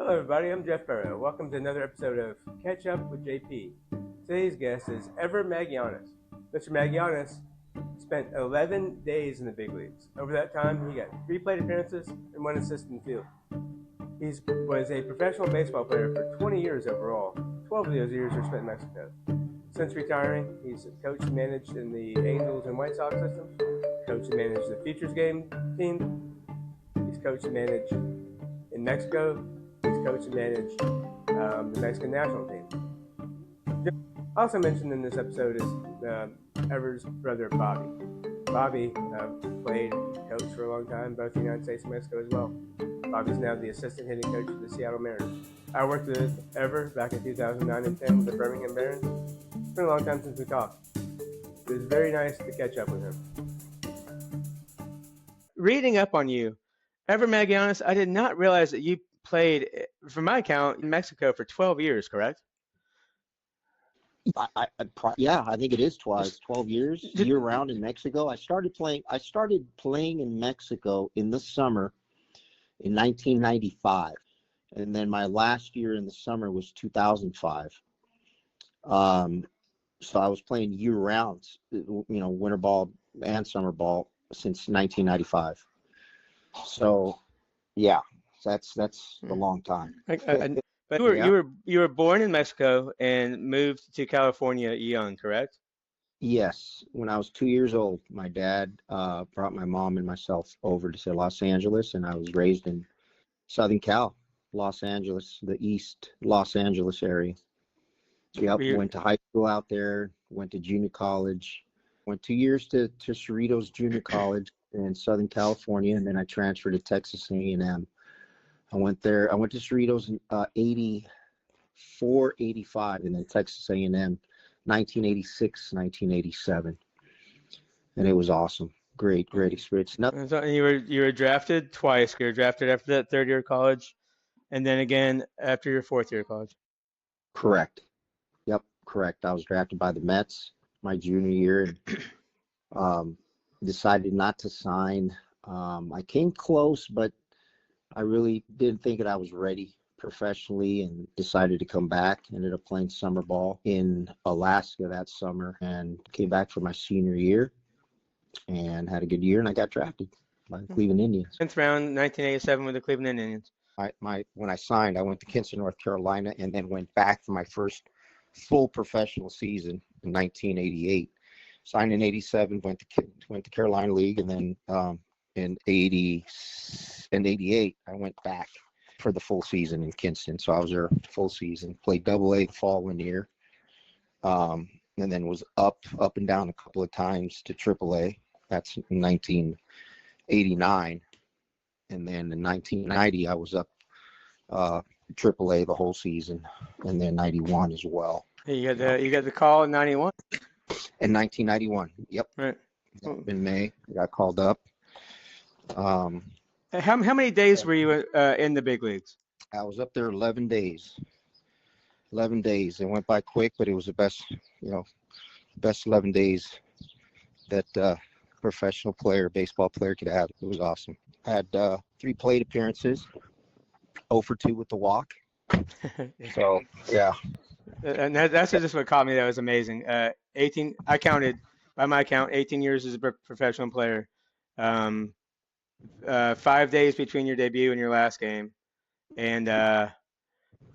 Hello, everybody. I'm Jeff Barrow. Welcome to another episode of Catch Up with JP. Today's guest is Ever Magallanes. Mr. Magallanes spent 11 days in the big leagues. Over that time, he got 3 plate appearances and 1 assist in the field. He was a professional baseball player for 20 years overall. 12 of those years were spent in Mexico. Since retiring, he's coached and managed in the Angels and White Sox systems, coached and managed the Futures game team. He's coached and managed in Mexico. He's coached and managed the Mexican national team. Also mentioned in this episode is Ever's brother, Bobby. Bobby played and coached for a long time, both the United States and Mexico as well. Bobby's now the assistant hitting coach of the Seattle Mariners. I worked with Ever back in 2009 and 10 with the Birmingham Barons. It's been a long time since we talked. It was very nice to catch up with him. Reading up on you, Ever Magallanes, I did not realize that you played, from my account, in Mexico for 12 years, correct? I think it is 12 years, year-round in Mexico. I started playing in Mexico in the summer in 1995, and then my last year in the summer was 2005. So I was playing year-round, winter ball and summer ball since 1995. So, yeah, that's a long time. But you were born in Mexico and moved to California young, correct? Yes. When I was 2 years old, my dad brought my mom and myself over to Los Angeles, and I was raised in Southern Cal, Los Angeles, the East Los Angeles area. Yep. Went to high school out there, went to junior college, went 2 years to Cerritos Junior College in Southern California, and then I transferred to Texas A&M. I went to Cerritos in 84, 85, and then Texas A&M 1986, 1987. And it was awesome. Great experience. You were drafted twice. You were drafted after that third year of college, and then again after your fourth year of college. Correct. Yep, correct. I was drafted by the Mets my junior year and decided not to sign. I came close, but I really didn't think that I was ready professionally and decided to come back. Ended up playing summer ball in Alaska that summer and came back for my senior year and had a good year, and I got drafted by the Cleveland Indians. 10th round, 1987 with the Cleveland Indians. When I signed, I went to Kinston, North Carolina, and then went back for my first full professional season in 1988. Signed in 87, went to Carolina League, and then in 88, I went back for the full season in Kinston. So I was there full season, played Double-A the following year, and then was up and down a couple of times to Triple-A. That's in 1989. And then in 1990, I was up Triple-A the whole season, and then 91 as well. You got the call in 91? In 1991, yep. Right. In May, I got called up. How many days were you in the big leagues? I was up there 11 days. 11 days. It went by quick, but it was the best 11 days that professional baseball player could have. It was awesome. I had 3 plate appearances, 0 for 2 with the walk. So, yeah. And that's just what caught me. That was amazing. 18. I counted, by my count, 18 years as a professional player. 5 days between your debut and your last game, and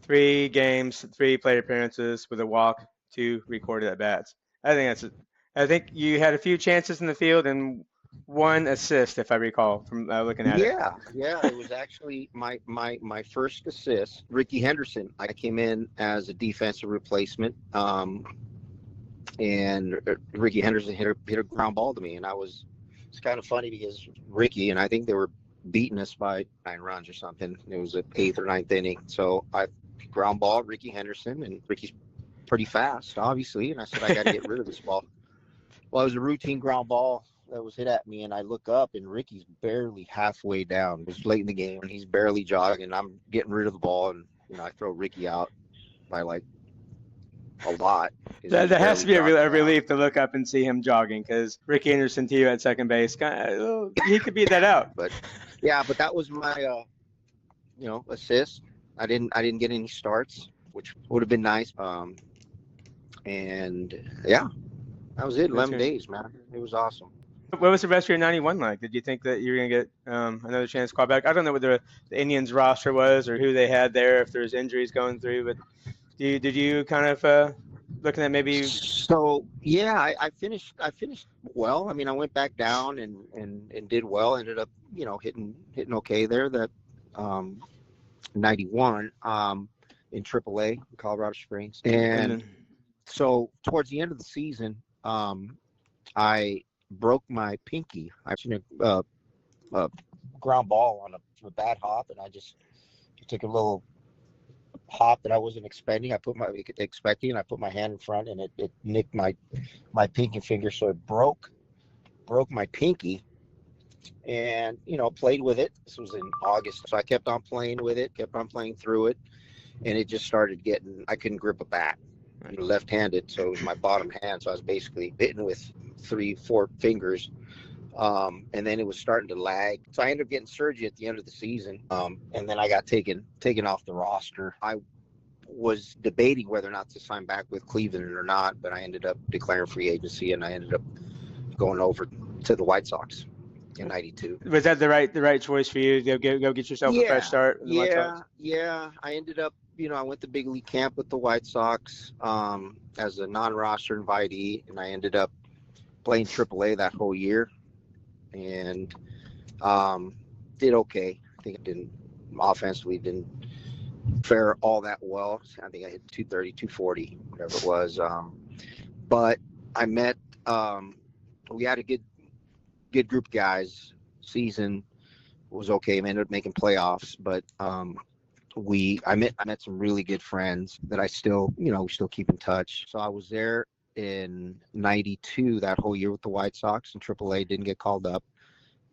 3 games, 3 plate appearances with a walk, 2 recorded at bats. I think you had a few chances in the field and 1 assist, if I recall from looking at it. Yeah. It was actually my first assist. Ricky Henderson. I came in as a defensive replacement, and Ricky Henderson hit a ground ball to me, and it's kind of funny because Ricky, and I think they were beating us by 9 runs or something. It was the 8th or 9th inning. So I ground ball Ricky Henderson, and Ricky's pretty fast, obviously. And I said, I got to get rid of this ball. Well, it was a routine ground ball that was hit at me, and I look up, and Ricky's barely halfway down. It was late in the game, and he's barely jogging. I'm getting rid of the ball, and I throw Ricky out by like a lot. That has to be a relief to look up and see him jogging, because Ricky Anderson to you at second base, he could beat that out. But that was my assist. I didn't get any starts, which would have been nice. And yeah, that was it. That's 11 good. days, man. It was awesome. What was the rest of your 91 like? Did you think that you were going to get another chance to call back? I don't know what the Indians roster was or who they had there, if there's injuries going through, but did you kind of looking at maybe? So yeah, I finished well. I mean, I went back down and did well. Ended up, hitting okay there. That 91 in AAA in Colorado Springs. And And then, so towards the end of the season, I broke my pinky. I seen a ground ball on a bad hop, and I just took a little hop that I wasn't expecting. And I put my hand in front, and it nicked my pinky finger, so it broke my pinky. And played with it. This was in August, so I kept on playing with it, kept on playing through it, and it just started getting. I couldn't grip a bat. I'm left-handed, so it was my bottom hand. So I was basically hitting with 3-4 fingers. And then it was starting to lag. So I ended up getting surgery at the end of the season. And then I got taken off the roster. I was debating whether or not to sign back with Cleveland or not, but I ended up declaring free agency, and I ended up going over to the White Sox in '92. was that the right choice for you? Go get yourself a fresh start with the White Sox? Yeah. I ended up, I went to big league camp with the White Sox as a non-roster invitee, and I ended up playing AAA that whole year, and did okay. I think I offensively didn't fare all that well. I think I hit 230, 240, whatever it was. But I met, we had a good group of guys. Season was okay. I ended up making playoffs, but I met some really good friends that I still, we still keep in touch. So I was there in '92 that whole year with the White Sox in AAA, didn't get called up.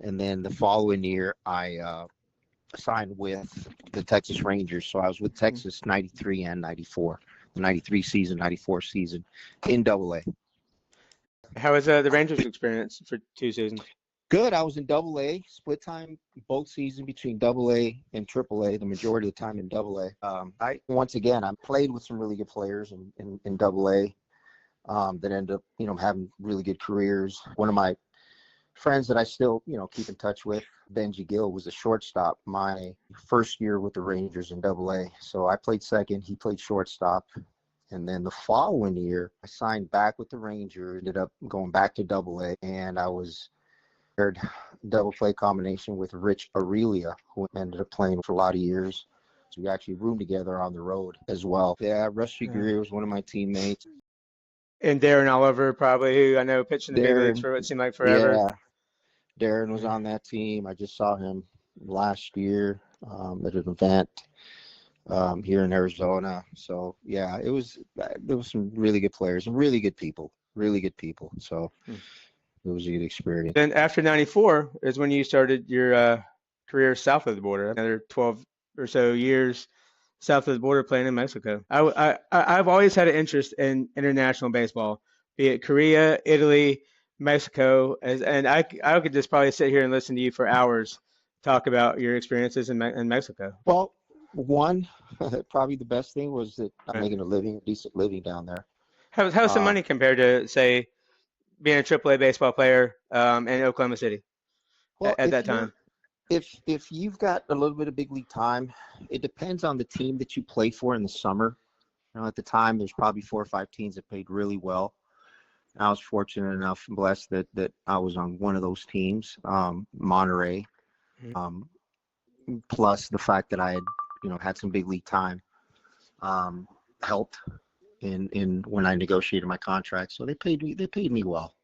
And then the following year, I signed with the Texas Rangers. So I was with Texas '93 and '94, the '93 season, '94 season in AA. How was the Rangers experience for 2 seasons? Good. I was in AA, split time both seasons between AA and AAA, the majority of the time in AA. I played with some really good players in AA that ended up, having really good careers. One of my friends that I still, keep in touch with, Benji Gill, was a shortstop my first year with the Rangers in AA. So I played second, he played shortstop. And then the following year, I signed back with the Rangers, ended up going back to AA, and I was double play combination with Rich Aurelia, who ended up playing for a lot of years. So we actually roomed together on the road as well. Yeah, Rusty Greer was one of my teammates. And Darren Oliver, probably, who I know pitched in the big leagues for what seemed like forever. Yeah, Darren was on that team. I just saw him last year at an event here in Arizona. So yeah, there was some really good players and really good people. So it was a good experience. Then after '94 is when you started your career south of the border. Another 12 or so years south of the border playing in Mexico. I've always had an interest in international baseball, be it Korea, Italy, Mexico, and I could just probably sit here and listen to you for hours talk about your experiences in Mexico. Well, probably the best thing was that I'm making a decent living down there. How's the money compared to, say, being a AAA baseball player in Oklahoma City at that time? If you've got a little bit of big league time, it depends on the team that you play for in the summer. At the time, there's probably 4 or 5 teams that paid really well. I was fortunate enough and blessed that I was on one of those teams, Monterey. Plus the fact that I had, had some big league time, helped in when I negotiated my contract. So they paid me well.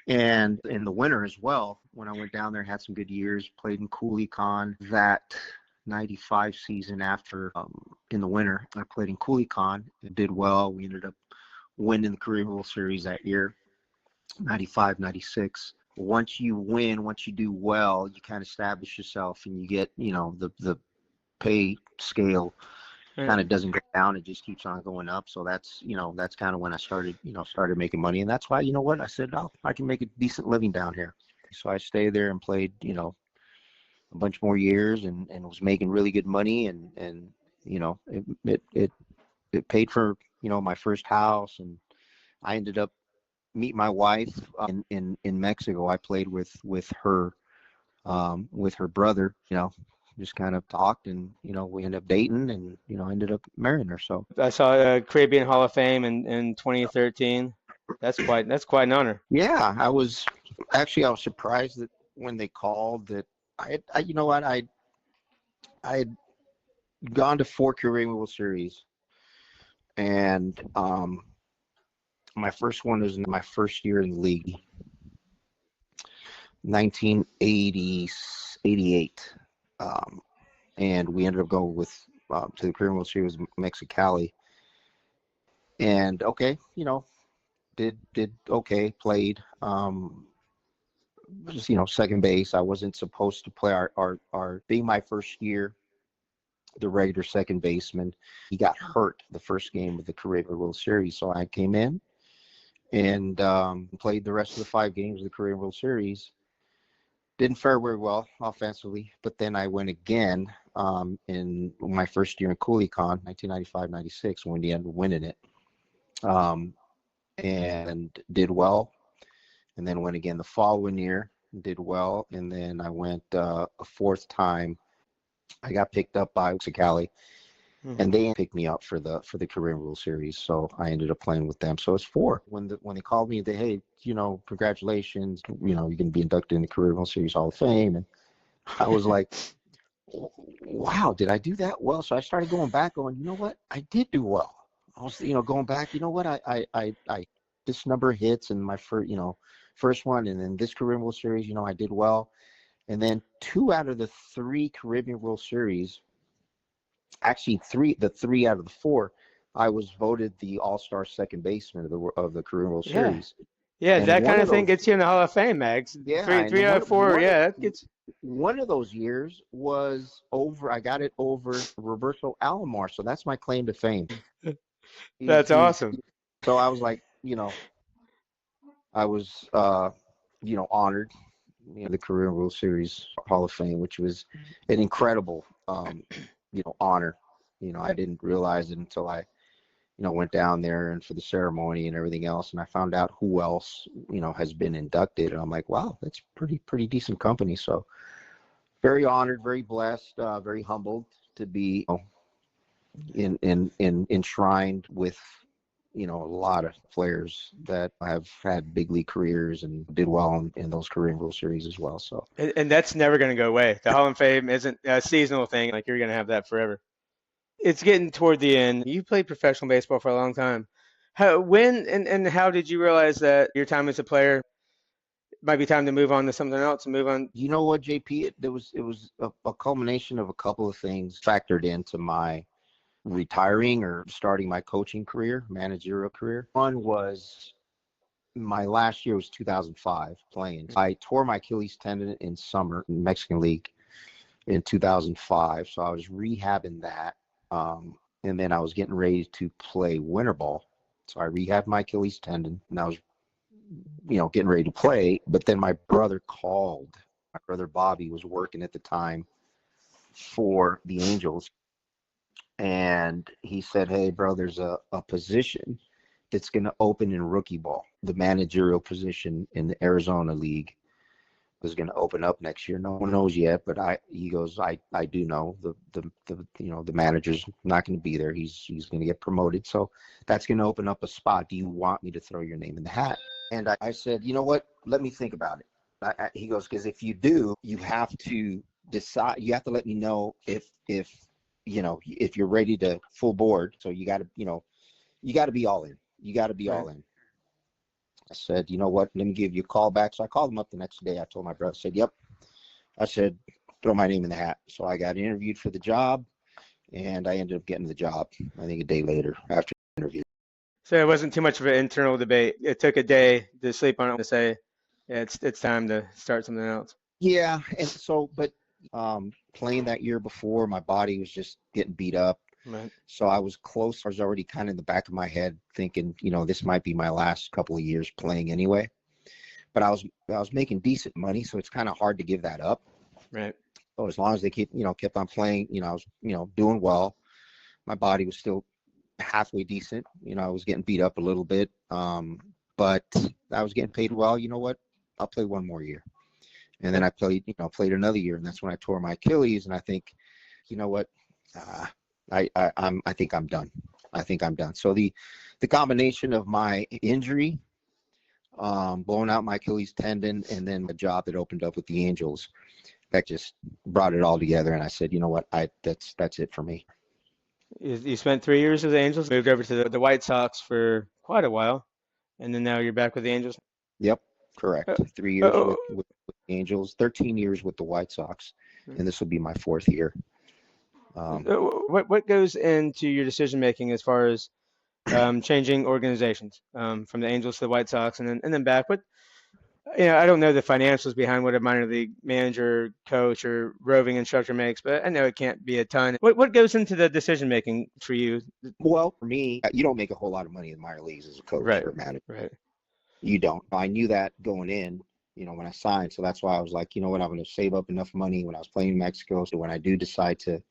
And in the winter as well, when I went down there, had some good years, played in Culiacan. That '95 season after, in the winter, I played in Culiacan. It did well. We ended up winning the Career World Series that year, '95, '96. Once you win, once you do well, you kind of establish yourself, and you get, the pay scale kind of doesn't go down. It just keeps on going up. So that's kind of when I started making money. And that's why, I said, I can make a decent living down here. So I stayed there and played, a bunch more years and was making really good money. And it paid for, my first house. And I ended up meet my wife in Mexico. I played with her brother, just kind of talked, and we ended up dating, and ended up marrying her. So I saw Caribbean Hall of Fame in 2013. That's quite an honor. yeah, I was surprised that when they called that I had gone to 4 Caribbean World Series, and my first one was in my first year in the league, 1988, and we ended up going to the Caribbean World Series, Mexicali, and okay, did okay, played just second base. I wasn't supposed to play our being my first year, the regular second baseman. He got hurt the first game of the Caribbean World Series, so I came in and played the rest of the 5 games of the Caribbean World Series. Didn't fare very well offensively, but then I went again in my first year in Culiacan, 1995-96, when we ended up winning it, and did well. And then went again the following year, did well. And then I went a 4th time. I got picked up by Mexicali, and they picked me up for the Caribbean World Series. So I ended up playing with them. So it's 4. When they called me, hey, congratulations, you're going to be inducted in the Caribbean World Series Hall of Fame. And I was like, wow, did I do that well? So I started going back, going, you know what, I did do well. I was, going back, you know what, I this number of hits in my first one, and then this Caribbean World Series, I did well. And then 2 out of the 3 Caribbean World Series, actually 3 out of the 4, I was voted the All-Star second baseman of the Caribbean World Series. Yeah, and that kind of thing gets you in the Hall of Fame, Mags. Yeah, 3 out of 4. Yeah, that gets. One of those years was over. I got it over Roberto Alomar, so that's my claim to fame. That's awesome. So I was like, I was, honored, the Caribbean World Series Hall of Fame, which was an incredible, honor. I didn't realize it until I, went down there and for the ceremony and everything else, and I found out who else, has been inducted, and I'm like, wow, that's pretty decent company. So very honored, very blessed, very humbled to be enshrined with a lot of players that have had big league careers and did well in those Caribbean World Series as well. So and that's never going to go away. The Hall of Fame isn't a seasonal thing. Like, you're going to have that forever. It's getting toward the end. You played professional baseball for a long time. When and how did you realize that your time as a player might be time to move on to something else and move on? You know what, JP? It was a culmination of a couple of things factored into my retiring or starting my coaching career, managerial career. One was my last year was 2005 playing. I tore my Achilles tendon in summer in Mexican League in 2005, so I was rehabbing that. And then I was getting ready to play winter ball. So I rehabbed my Achilles tendon, and I was, getting ready to play. But then my brother called. My brother Bobby was working at the time for the Angels. And he said, hey, bro, there's a position that's going to open in rookie ball. The managerial position in the Arizona League is going to open up next year. No one knows yet, but he goes, I do know the manager's not going to be there. He's going to get promoted. So that's going to open up a spot. Do you want me to throw your name in the hat? And I said, you know what? Let me think about it. He goes, because if you do, you have to decide. You have to let me know if you're ready to full board. So you got to be all in. You got to be all in. I said, you know what, let me give you a call back. So I called him up the next day. I told my brother, I said, yep. I said, throw my name in the hat. So I got interviewed for the job, and I ended up getting the job, I think a day later after the interview. So it wasn't too much of an internal debate. It took a day to sleep on it to say, yeah, it's time to start something else. Yeah, and so, but playing that year before, my body was just getting beat up. Right. So I was close. I was already kind of in the back of my head thinking, this might be my last couple of years playing anyway. But I was making decent money, so it's kind of hard to give that up. Right. So as long as they kept on playing, I was, doing well. My body was still halfway decent. I was getting beat up a little bit, but I was getting paid well. You know what? I'll play one more year. And then I played another year, and that's when I tore my Achilles. And I think, you know what? Uh, I think I'm done. I think I'm done. So the combination of my injury, blowing out my Achilles tendon, and then the job that opened up with the Angels, that just brought it all together. And I said, you know what? That's it for me. You spent 3 years with the Angels, moved over to the White Sox for quite a while, and then now you're back with the Angels. Yep, Uh, correct. 3 years uh, with the Angels, 13 years with the White Sox, uh, and this will be my fourth year. what goes into your decision making as far as changing organizations from the Angels to the White Sox and then back? I don't know the financials behind what a minor league manager, coach, or roving instructor makes, but I know it can't be a ton. What goes into the decision making for you? Well, for me, you don't make a whole lot of money in minor leagues as a coach Right, or a manager. right. You don't. I knew that going in, when I signed. So that's why I was like, you know what, I'm going to save up enough money when I was playing in Mexico. So when I do decide to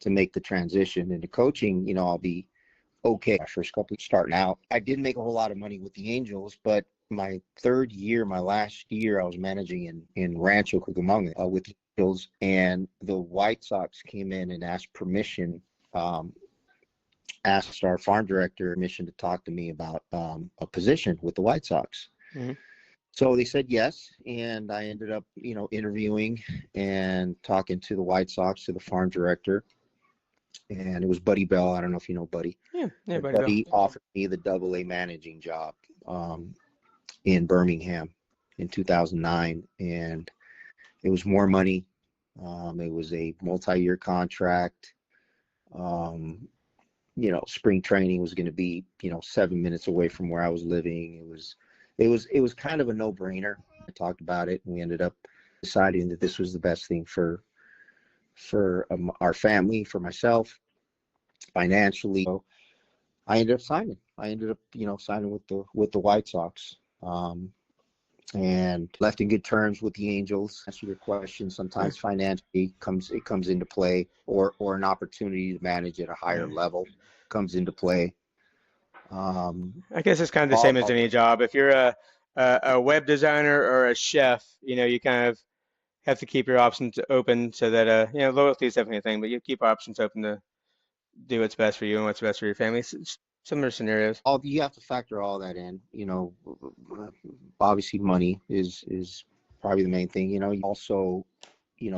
make the transition into coaching, I'll be okay. My first couple of starting out, I didn't make a whole lot of money with the Angels, but my third year, my last year, I was managing in Rancho Cucamonga with the Angels, and the White Sox came in and asked permission, asked our farm director permission to talk to me about a position with the White Sox. Mm-hmm. So they said yes, and I ended up, interviewing and talking to the White Sox, to the farm director, and it was Buddy Bell. I don't know if you know Buddy. Yeah, But Buddy Bell. Buddy offered me the Double-A managing job in Birmingham in 2009, and it was more money. It was a multi-year contract. Spring training was going to be, 7 minutes away from where I was living. It was kind of a no-brainer. I talked about it, and we ended up deciding that this was the best thing for our family, for myself, financially. So I ended up signing. Signing with the White Sox, and left in good terms with the Angels. Answer your question. Sometimes financially comes into play, or an opportunity to manage at a higher level comes into play. I guess it's kind of the same as any job. If you're a web designer or a chef, you kind of have to keep your options open so that loyalty is definitely a thing, but you keep options open to do what's best for you and what's best for your family. Similar scenarios. You have to factor all that in. Obviously money is probably the main thing. Also,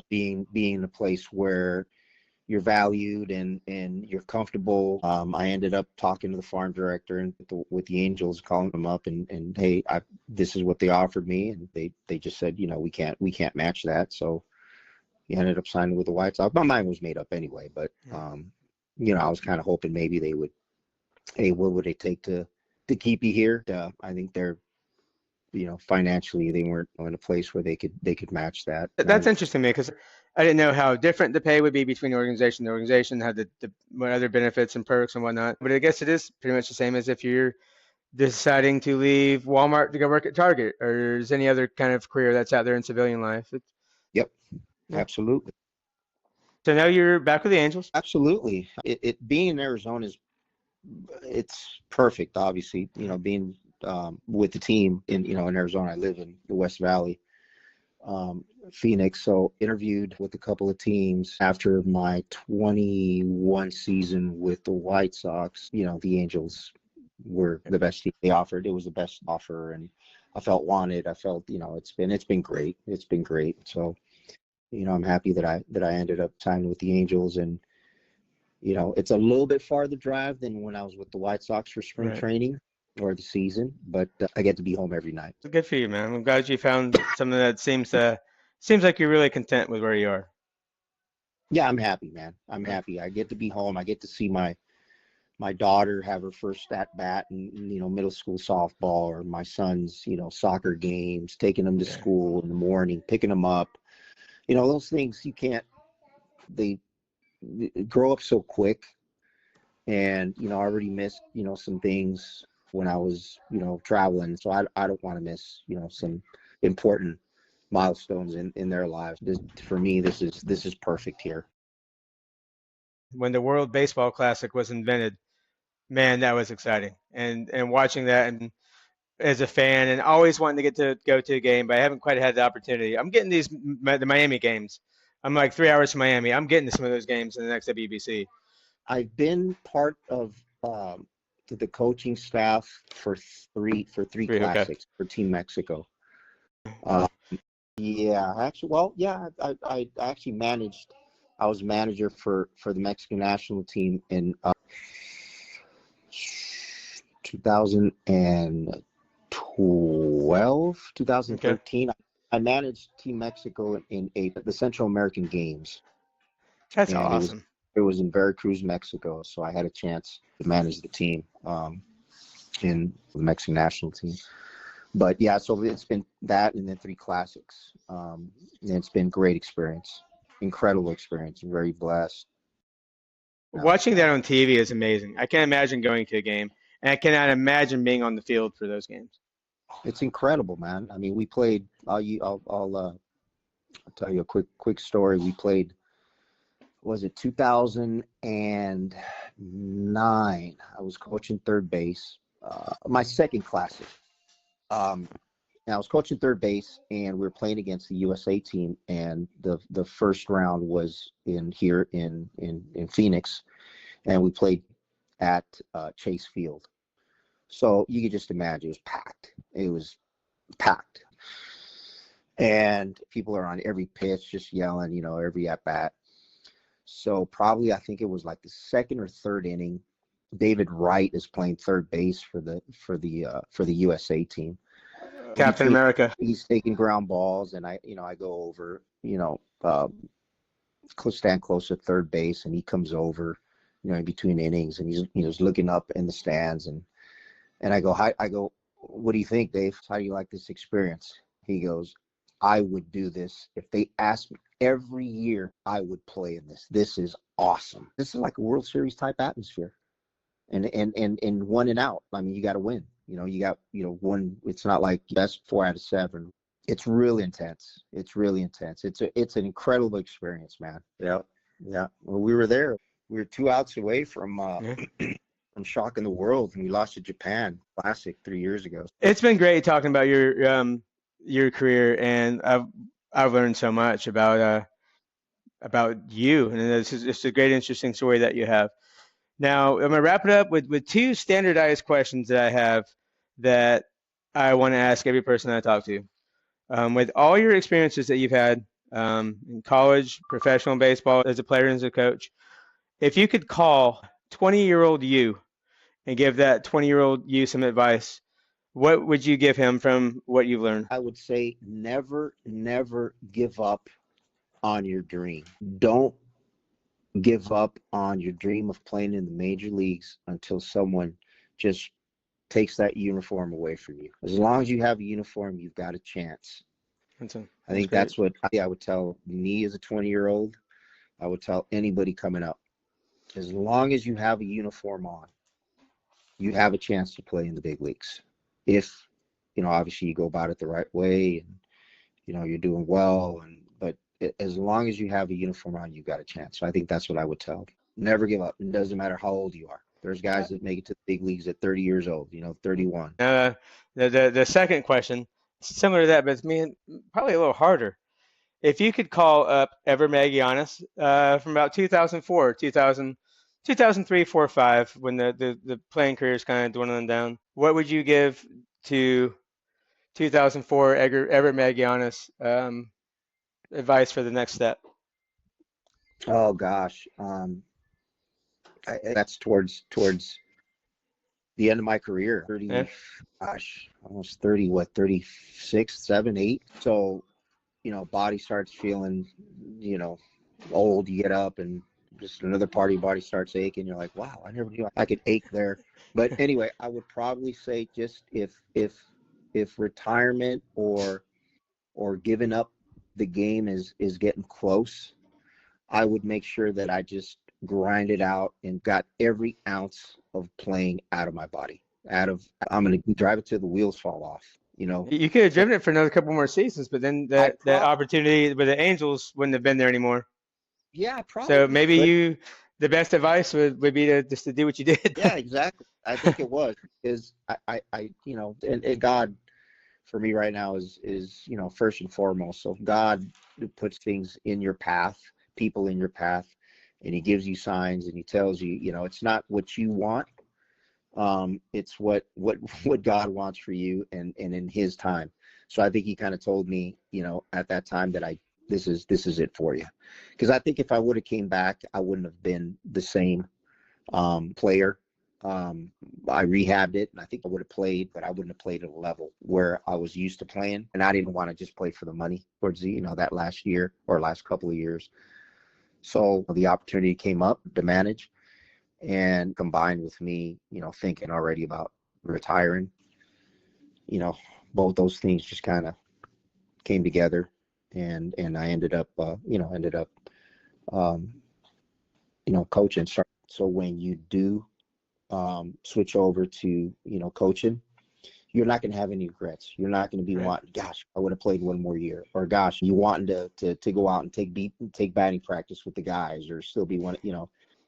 being in a place where you're valued and you're comfortable. I ended up talking to the farm director and with the Angels, calling them up and hey, this is what they offered me, and they just said, we can't match that. So he ended up signing with the White Sox. My mind was made up anyway, but I was kind of hoping maybe they would, hey, what would it take to keep you here? I think they're, financially they weren't in a place where they could match that. That's interesting to me because I didn't know how different the pay would be between organization to organization, how what other benefits and perks and whatnot. But I guess it is pretty much the same as if you're deciding to leave Walmart to go work at Target, or is any other kind of career that's out there in civilian life. Yep, Yeah. absolutely. So now you're back with the Angels. Absolutely. It being in Arizona it's perfect. Obviously, being with the team in Arizona. I live in the West Valley, Phoenix. So interviewed with a couple of teams after my 21 season with the White Sox. The Angels were the best team they offered. It was the best offer, and I felt wanted. I felt, it's been great. It's been great. So, I'm happy that I ended up signing with the Angels, and it's a little bit farther drive than when I was with the White Sox for spring training or the season, but I get to be home every night. Good for you, man. I'm glad you found something that seems like you're really content with where you are. Yeah, I'm happy, man. I'm happy. I get to be home. I get to see my daughter have her first at bat in middle school softball, or my son's soccer games, taking them to school in the morning, picking them up. Those things you can't. They grow up so quick, and I already missed some things when I was traveling, so I don't want to miss some important milestones in their lives. For me, this is perfect here. When the World Baseball Classic was invented, man, that was exciting. And watching that and as a fan and always wanting to get to go to a game, but I haven't quite had the opportunity. I'm getting the Miami games. I'm like 3 hours from Miami. I'm getting to some of those games in the next WBC. I've been part of the coaching staff for three Okay. classics for Team Mexico. Uh, yeah, actually, well, yeah, I actually managed. I was manager for the Mexican national team in 2012, 2013. Okay. I managed Team Mexico in the Central American Games, That's and awesome. it was in Veracruz, Mexico. So I had a chance to manage the team in the Mexican national team. But yeah, so it's been that and then three classics. And it's been great experience, incredible experience. I'm very blessed. Watching that on TV is amazing. I can't imagine going to a game, and I cannot imagine being on the field for those games. It's incredible, man. I mean, we played. I'll tell you a quick story. We played. Was it 2009? I was coaching third base. My second classic. And I was coaching third base, and we were playing against the USA team. And the first round was in Phoenix, and we played at Chase Field. So you could just imagine it was packed. It was packed, and people are on every pitch, just yelling, every at bat. So probably I think it was like the second or third inning. David Wright is playing third base for the USA team. Captain America. He's taking ground balls, and I go over, stand close to third base, and he comes over, in between innings, and he's looking up in the stands, and I go, hi, what do you think, Dave? How do you like this experience? He goes, I would do this if they asked me every year. I would play in this. This is awesome. This is like a World Series type atmosphere, and one and out. I mean, you got to win. You got one. It's not like best 4 out of 7. It's really intense. It's an incredible experience, man. Yeah. Well, we were there. We were 2 outs away from from shocking the world, and we lost to Japan Classic 3 years ago. It's been great talking about your career, and I've learned so much about you, and it's a great, interesting story that you have. Now, I'm gonna wrap it up with 2 standardized questions that I have that I want to ask every person I talk to. With all your experiences that you've had in college, professional baseball, as a player and as a coach, if you could call 20-year-old you and give that 20-year-old you some advice, what would you give him from what you've learned? I would say never give up on your dream. Don't give up on your dream of playing in the major leagues until someone just takes that uniform away from you. As long as you have a uniform, you've got a chance. I think that's what I would tell me as a 20-year-old. I would tell anybody coming up. As long as you have a uniform on, you have a chance to play in the big leagues. If, obviously you go about it the right way, and, you're doing well, but as long as you have a uniform on, you've got a chance. So I think that's what I would tell. Never give up. It doesn't matter how old you are. There's guys that make it to the big leagues at 30 years old, 31. The second question, similar to that, but it's probably a little harder. If you could call up Ever Magianis from about 2004, 2003, 4, 5, when the playing career is kind of dwindling down, what would you give to 2004 Ever Magianis advice for the next step? Oh gosh, that's towards the end of my career. 30, Yeah. Gosh, almost 30. What, 36, 7, 8? So, body starts feeling, old. You get up, and just another part of your body starts aching. You're like, wow, I never knew I could ache there. But anyway, I would probably say just if retirement or giving up the game is getting close, I would make sure that I just grinded out and got every ounce of playing out of my body. I'm going to drive it till the wheels fall off. You know, You could have so driven it for another couple more seasons, but then I that probably, opportunity with the Angels wouldn't have been there anymore. yeah, I So probably maybe could. the best advice would be to just to do what you did. Yeah, exactly. I think it was because and God for me right now is first and foremost. So God puts things in your path, people in your path, and He gives you signs and He tells you, it's not what you want. It's what God wants for you and in His time. So I think He kind of told me, at that time that this is it for you. Because I think if I would have came back, I wouldn't have been the same player. I rehabbed it, and I think I would have played, but I wouldn't have played at a level where I was used to playing. And I didn't want to just play for the money towards that last year or last couple of years. So the opportunity came up to manage, and combined with me, thinking already about retiring, you know, both those things just kind of came together, and I ended up, um, coaching. So when you do switch over to coaching, you're not going to have any regrets. You're not going to be Right. wanting, gosh, I would have played one more year, or gosh, you wanting to go out and take batting practice with the guys, or still be one.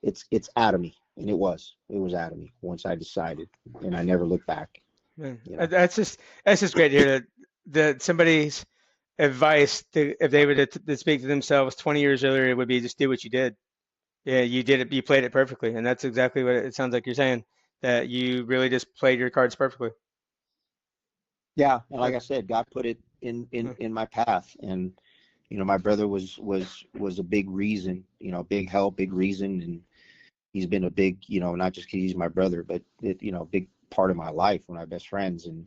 It's out of me, and it was out of me once I decided, and I never looked back. Man, You know, that's just great to hear that somebody's advice if they were to speak to themselves 20 years earlier, it would be just do what you did. Yeah, you did it. You played it perfectly, and that's exactly what it sounds like you're saying. That you really just played your cards perfectly. yeah, and like I That's, said, God put it in uh, in in my path, and my brother was a big reason, big help, big reason, and he's been a big, not just 'cause he's my brother, but a big part of my life, one of my best friends, and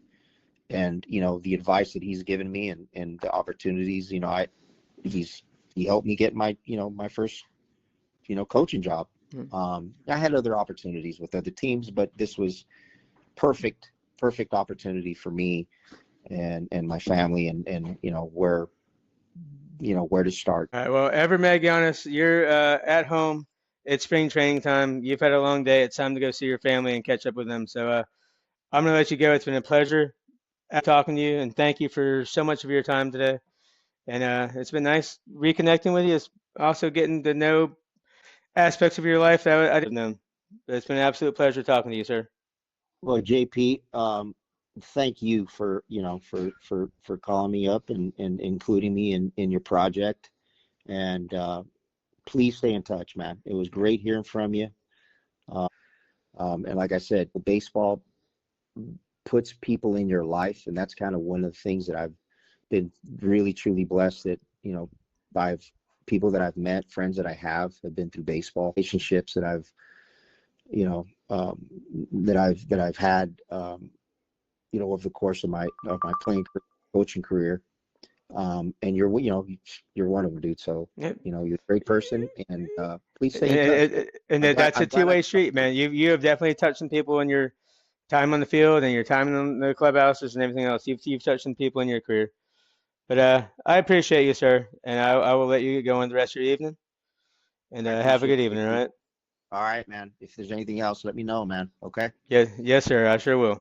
the advice that he's given me, and the opportunities, he's he helped me get my first coaching job. mm. I had other opportunities with other teams, but this was perfect opportunity for me and my family, and where to start. All right. Well, ever Magianis, you're at home. It's spring training time. You've had a long day. It's time to go see your family and catch up with them. So I'm gonna let you go. It's been a pleasure talking to you, and thank you for so much of your time today. And it's been nice reconnecting with you. It's also getting to know aspects of your life that I didn't know. But it's been an absolute pleasure talking to you, sir. Well, JP, thank you for calling me up and including me in your project. And please stay in touch, man. It was great hearing from you. Uh, and like I said, baseball puts people in your life, and that's kind of one of the things that I've been really truly blessed that by people that I've met, friends that I have been through baseball, relationships that I've you know that I've had over the course of my playing coaching career. And you're one of them, dude. So Yep. you're a great person, and please stay in touch. And I'm glad. that's a I'm glad I two-way could talk street, man. You have definitely touched some people in your time on the field and your time in the clubhouses and everything else. You've touched some people in your career. But I appreciate you, sir, and I will let you go on the rest of your evening. And I have a appreciate good you, evening, all JP. right? All right, man. If there's anything else, let me know, man. Okay. Yes, sir. I sure will.